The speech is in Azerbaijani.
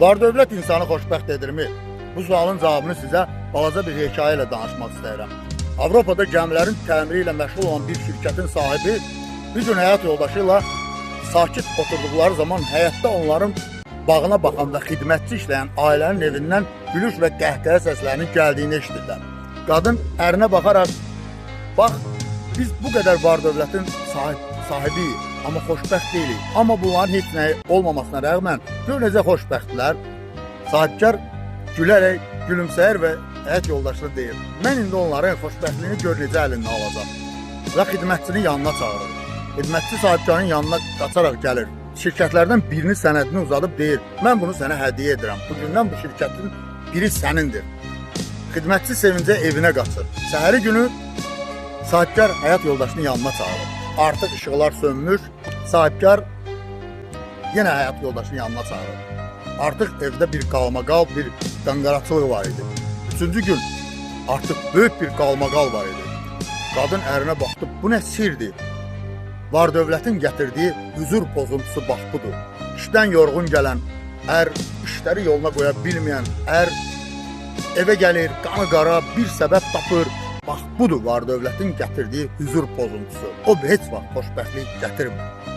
Var-dövlət insanı xoşbəxt edirmi? Bu sualın cavabını sizə balaca bir hekayə ilə danışmaq istəyirəm. Avropada gəmilərin təmiri ilə məşğul olan bir şirkətin sahibi bir gün həyat yoldaşı ilə sakit oturduqları zaman həyətdə onların bağına baxan və xidmətçi işləyən ailənin evindən gülüş və qəhqəhə səslərinin gəldiyini eşidirlər. Qadın ərinə baxaraq, bax, biz bu qədər var-dövlətin sahibiyik, amma xoşbəxt deyilik. Amma bunların heç nəyi olmamasına rəğmən gör necə xoşbəxtlər. Sahibkar gülərək gülümsəyir və həyat yoldaşına deyir: mən indi onların xoşbəxtliyini gör necə əlindən alacaq. Və xidmətçinin yanına çağırır. Xidmətçi sahibkarın yanına qaçaraq gəlir. Şirkətlərdən birinin sənədini uzadıb deyir: mən bunu sənə hədiyyə edirəm. Bugündən bu şirkətin biri sənindir. Xidmətçi sevincə evinə qaçır. Səhəri günü sahibkar həyat yoldaşının yanına çağırır. Artıq işıqlar sönmüş. Sahibkar yenə həyat yoldaşının yanına çağırır. Artıq evdə bir qalmaqal, bir qanqaraçılıq var idi. Üçüncü gün artıq böyük bir qalmaqal var idi. Qadın ərinə baxdı, bu nə sirdir? Var-dövlətin gətirdiyi hüzur pozuntusu bax budur. İşdən yorğun gələn ər, işləri yoluna qoya bilməyən ər evə gəlir, qanı qara bir səbəb tapır. Bax budur var-dövlətin gətirdiyi hüzur pozuntusu. O heç vaxt xoşbəxtlik gətirmir.